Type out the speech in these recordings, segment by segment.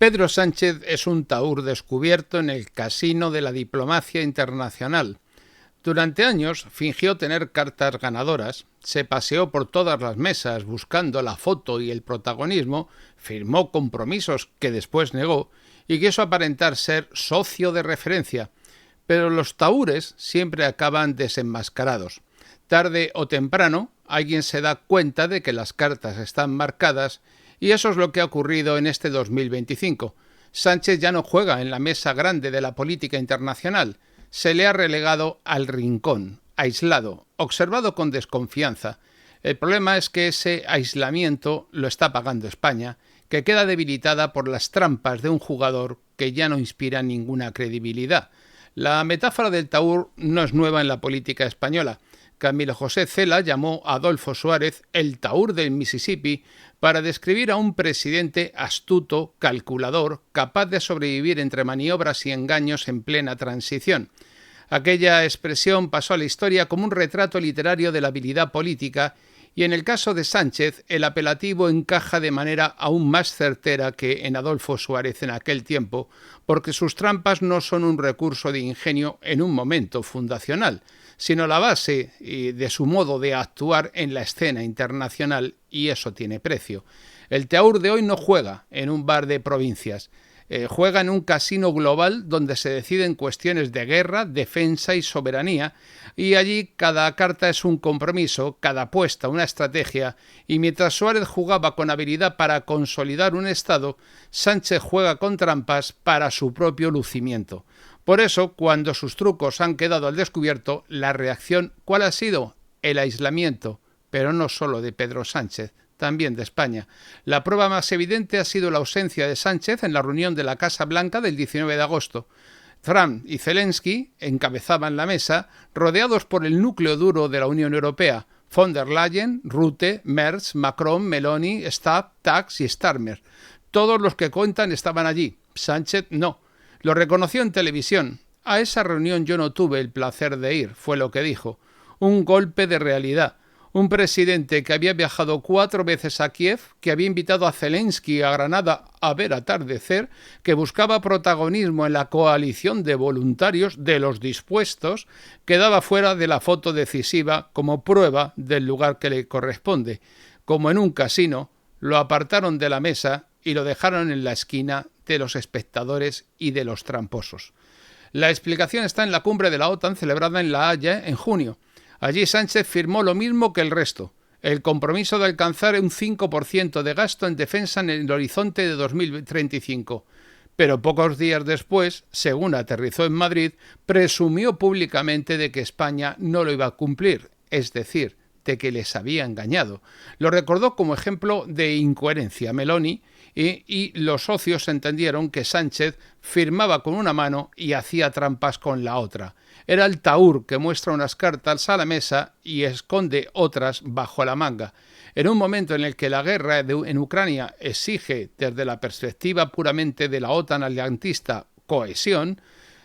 Pedro Sánchez es un tahúr descubierto en el casino de la diplomacia internacional. Durante años fingió tener cartas ganadoras, se paseó por todas las mesas buscando la foto y el protagonismo, firmó compromisos que después negó y quiso aparentar ser socio de referencia. Pero los tahúres siempre acaban desenmascarados. Tarde o temprano, alguien se da cuenta de que las cartas están marcadas y eso es lo que ha ocurrido en este 2025. Sánchez ya no juega en la mesa grande de la política internacional. Se le ha relegado al rincón, aislado, observado con desconfianza. El problema es que ese aislamiento lo está pagando España, que queda debilitada por las trampas de un jugador que ya no inspira ninguna credibilidad. La metáfora del tahúr no es nueva en la política española. Camilo José Cela llamó a Adolfo Suárez el tahúr del Mississippi para describir a un presidente astuto, calculador, capaz de sobrevivir entre maniobras y engaños en plena transición. Aquella expresión pasó a la historia como un retrato literario de la habilidad política y en el caso de Sánchez el apelativo encaja de manera aún más certera que en Adolfo Suárez en aquel tiempo, porque sus trampas no son un recurso de ingenio en un momento fundacional, sino la base de su modo de actuar en la escena internacional, y eso tiene precio. El tahúr de hoy no juega en un bar de provincias, juega en un casino global donde se deciden cuestiones de guerra, defensa y soberanía, y allí cada carta es un compromiso, cada apuesta una estrategia, y mientras Suárez jugaba con habilidad para consolidar un Estado, Sánchez juega con trampas para su propio lucimiento. Por eso, cuando sus trucos han quedado al descubierto, la reacción, ¿cuál ha sido? El aislamiento, pero no solo de Pedro Sánchez, también de España. La prueba más evidente ha sido la ausencia de Sánchez en la reunión de la Casa Blanca del 19 de agosto. Trump y Zelensky encabezaban la mesa, rodeados por el núcleo duro de la Unión Europea: von der Leyen, Rutte, Merz, Macron, Meloni, Stubb, Tax y Starmer. Todos los que cuentan estaban allí. Sánchez no. Lo reconoció en televisión. A esa reunión yo no tuve el placer de ir, fue lo que dijo. Un golpe de realidad. Un presidente que había viajado 4 veces a Kiev, que había invitado a Zelensky a Granada a ver atardecer, que buscaba protagonismo en la coalición de voluntarios de los dispuestos, quedaba fuera de la foto decisiva como prueba del lugar que le corresponde. Como en un casino, lo apartaron de la mesa y lo dejaron en la esquina de los espectadores y de los tramposos. La explicación está en la cumbre de la OTAN celebrada en La Haya en junio. Allí Sánchez firmó lo mismo que el resto, el compromiso de alcanzar un 5% de gasto en defensa en el horizonte de 2035. Pero pocos días después, según aterrizó en Madrid, presumió públicamente de que España no lo iba a cumplir, es decir, de que les había engañado. Lo recordó como ejemplo de incoherencia Meloni y los socios entendieron que Sánchez firmaba con una mano y hacía trampas con la otra. Era el tahúr que muestra unas cartas a la mesa y esconde otras bajo la manga. En un momento en el que la guerra en Ucrania exige, desde la perspectiva puramente de la OTAN atlantista, cohesión,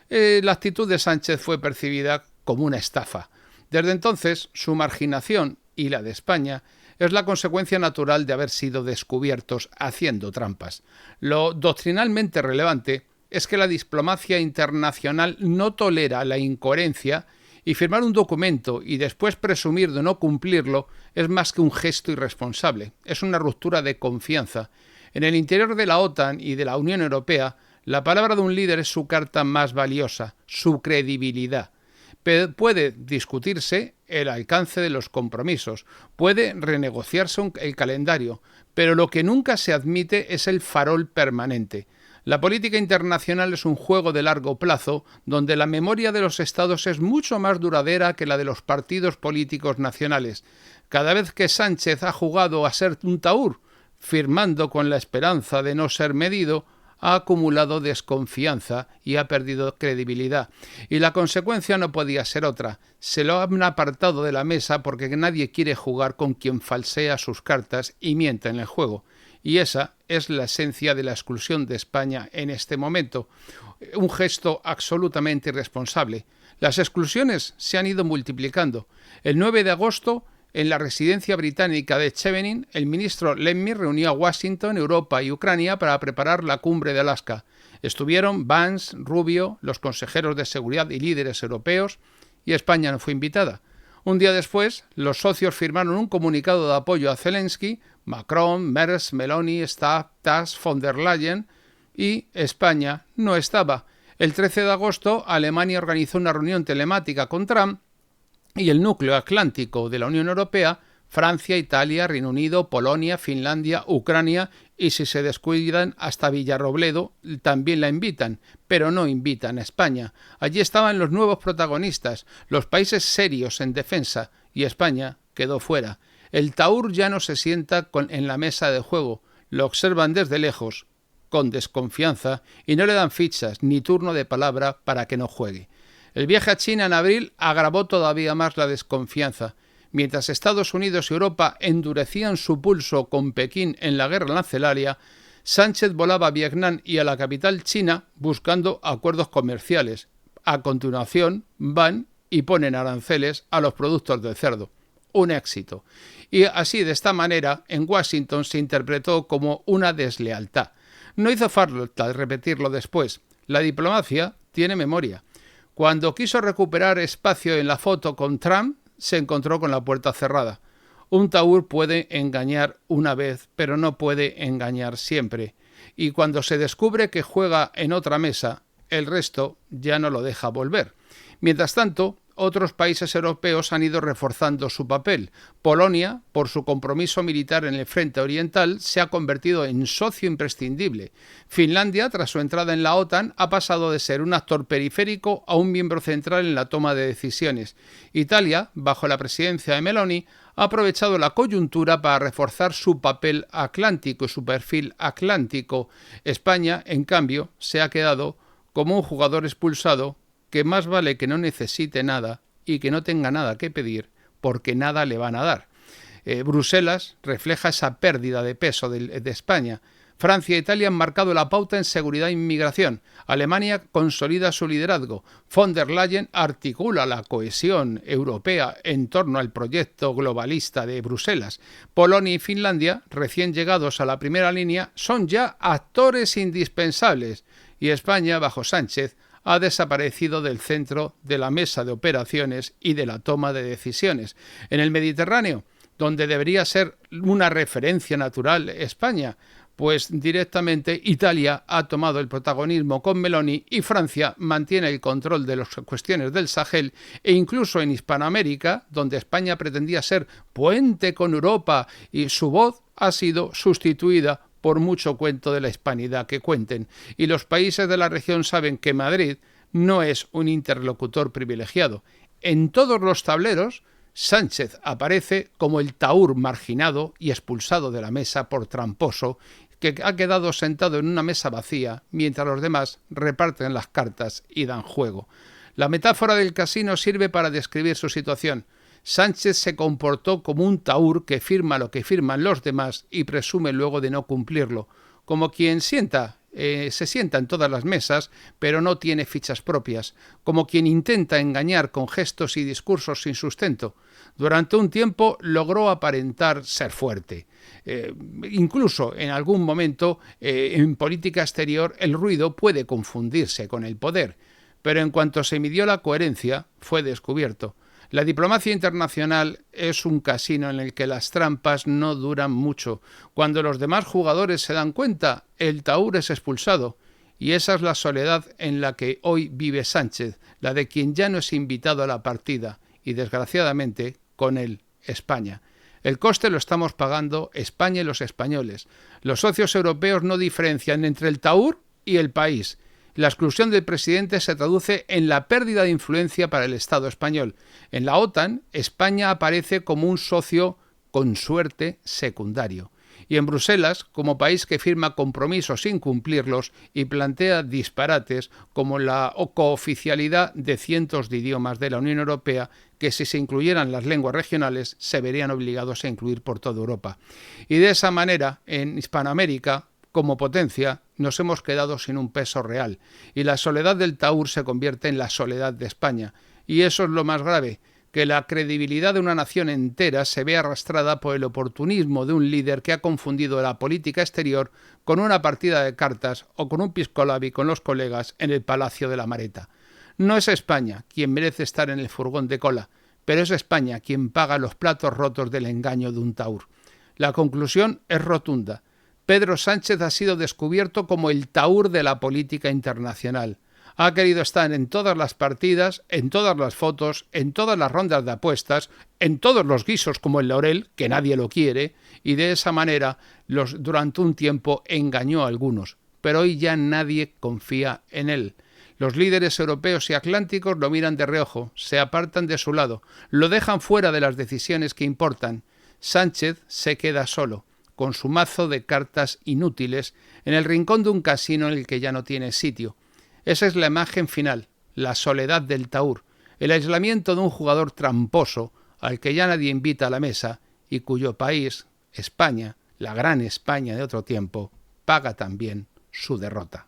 la actitud de Sánchez fue percibida como una estafa. Desde entonces, su marginación y la de España es la consecuencia natural de haber sido descubiertos haciendo trampas. Lo doctrinalmente relevante es que la diplomacia internacional no tolera la incoherencia y firmar un documento y después presumir de no cumplirlo es más que un gesto irresponsable, es una ruptura de confianza. En el interior de la OTAN y de la Unión Europea, la palabra de un líder es su carta más valiosa, su credibilidad. Puede discutirse el alcance de los compromisos, puede renegociarse el calendario, pero lo que nunca se admite es el farol permanente. La política internacional es un juego de largo plazo donde la memoria de los estados es mucho más duradera que la de los partidos políticos nacionales. Cada vez que Sánchez ha jugado a ser un tahúr, firmando con la esperanza de no ser medido, ha acumulado desconfianza y ha perdido credibilidad. Y la consecuencia no podía ser otra. Se lo han apartado de la mesa porque nadie quiere jugar con quien falsea sus cartas y miente en el juego. Y esa es la esencia de la exclusión de España en este momento. Un gesto absolutamente irresponsable. Las exclusiones se han ido multiplicando. El 9 de agosto en la residencia británica de Chevening, el ministro Lemmy reunió a Washington, Europa y Ucrania para preparar la cumbre de Alaska. Estuvieron Vance, Rubio, los consejeros de seguridad y líderes europeos, y España no fue invitada. Un día después, los socios firmaron un comunicado de apoyo a Zelensky, Macron, Merz, Meloni, Staaff, Tusk, von der Leyen, y España no estaba. El 13 de agosto, Alemania organizó una reunión telemática con Trump y el núcleo atlántico de la Unión Europea, Francia, Italia, Reino Unido, Polonia, Finlandia, Ucrania y, si se descuidan, hasta Villarrobledo también la invitan, pero no invitan a España. Allí estaban los nuevos protagonistas, los países serios en defensa, y España quedó fuera. El Taur ya no se sienta en la mesa de juego, lo observan desde lejos, con desconfianza, y no le dan fichas ni turno de palabra para que no juegue. El viaje a China en abril agravó todavía más la desconfianza. Mientras Estados Unidos y Europa endurecían su pulso con Pekín en la guerra arancelaria, Sánchez volaba a Vietnam y a la capital china buscando acuerdos comerciales. A continuación van y ponen aranceles a los productos del cerdo. Un éxito. Y así, de esta manera, en Washington se interpretó como una deslealtad. No hizo falta repetirlo después. La diplomacia tiene memoria. Cuando quiso recuperar espacio en la foto con Trump, se encontró con la puerta cerrada. Un Taur puede engañar una vez, pero no puede engañar siempre. Y cuando se descubre que juega en otra mesa, el resto ya no lo deja volver. Mientras tanto, otros países europeos han ido reforzando su papel. Polonia, por su compromiso militar en el frente oriental, se ha convertido en socio imprescindible. Finlandia, tras su entrada en la OTAN, ha pasado de ser un actor periférico a un miembro central en la toma de decisiones. Italia, bajo la presidencia de Meloni, ha aprovechado la coyuntura para reforzar su papel atlántico y su perfil atlántico. España, en cambio, se ha quedado como un jugador expulsado que más vale que no necesite nada y que no tenga nada que pedir, porque nada le van a dar. Bruselas refleja esa pérdida de peso de España. Francia e Italia han marcado la pauta en seguridad e inmigración. Alemania consolida su liderazgo. Von der Leyen articula la cohesión europea en torno al proyecto globalista de Bruselas. Polonia y Finlandia, recién llegados a la primera línea, son ya actores indispensables. Y España, bajo Sánchez, ha desaparecido del centro de la mesa de operaciones y de la toma de decisiones. En el Mediterráneo, donde debería ser una referencia natural España, pues directamente Italia ha tomado el protagonismo con Meloni y Francia mantiene el control de las cuestiones del Sahel, e incluso en Hispanoamérica, donde España pretendía ser puente con Europa y su voz ha sido sustituida por mucho cuento de la hispanidad que cuenten, y los países de la región saben que Madrid no es un interlocutor privilegiado. En todos los tableros, Sánchez aparece como el Taur marginado y expulsado de la mesa por tramposo, que ha quedado sentado en una mesa vacía mientras los demás reparten las cartas y dan juego. La metáfora del casino sirve para describir su situación. Sánchez se comportó como un Taur que firma lo que firman los demás y presume luego de no cumplirlo, como quien se sienta en todas las mesas, pero no tiene fichas propias, como quien intenta engañar con gestos y discursos sin sustento. Durante un tiempo logró aparentar ser fuerte. Incluso en algún momento en política exterior el ruido puede confundirse con el poder, pero en cuanto se midió la coherencia fue descubierto. La diplomacia internacional es un casino en el que las trampas no duran mucho. Cuando los demás jugadores se dan cuenta, el Taur es expulsado. Y esa es la soledad en la que hoy vive Sánchez, la de quien ya no es invitado a la partida, y desgraciadamente, con él, España. El coste lo estamos pagando España y los españoles. Los socios europeos no diferencian entre el Taur y el país. La exclusión del presidente se traduce en la pérdida de influencia para el Estado español. En la OTAN, España aparece como un socio, con suerte, secundario. Y en Bruselas, como país que firma compromisos sin cumplirlos y plantea disparates como la cooficialidad de cientos de idiomas de la Unión Europea que, si se incluyeran las lenguas regionales, se verían obligados a incluir por toda Europa. Y de esa manera, en Hispanoamérica, como potencia, nos hemos quedado sin un peso real, y la soledad del Taur se convierte en la soledad de España. Y eso es lo más grave. que la credibilidad de una nación entera se ve arrastrada por el oportunismo de un líder que ha confundido la política exterior con una partida de cartas o con un piscolabis con los colegas en el Palacio de la Mareta. No es España quien merece estar en el furgón de cola, pero es España quien paga los platos rotos del engaño de un taur. La conclusión es rotunda. Pedro Sánchez ha sido descubierto como el taur de la política internacional. Ha querido estar en todas las partidas, en todas las fotos, en todas las rondas de apuestas, en todos los guisos como el laurel, que nadie lo quiere, y de esa manera durante un tiempo engañó a algunos. Pero hoy ya nadie confía en él. Los líderes europeos y atlánticos lo miran de reojo, se apartan de su lado, lo dejan fuera de las decisiones que importan. Sánchez se queda solo, con su mazo de cartas inútiles, en el rincón de un casino en el que ya no tiene sitio. Esa es la imagen final, la soledad del taur, el aislamiento de un jugador tramposo al que ya nadie invita a la mesa y cuyo país, España, la gran España de otro tiempo, paga también su derrota.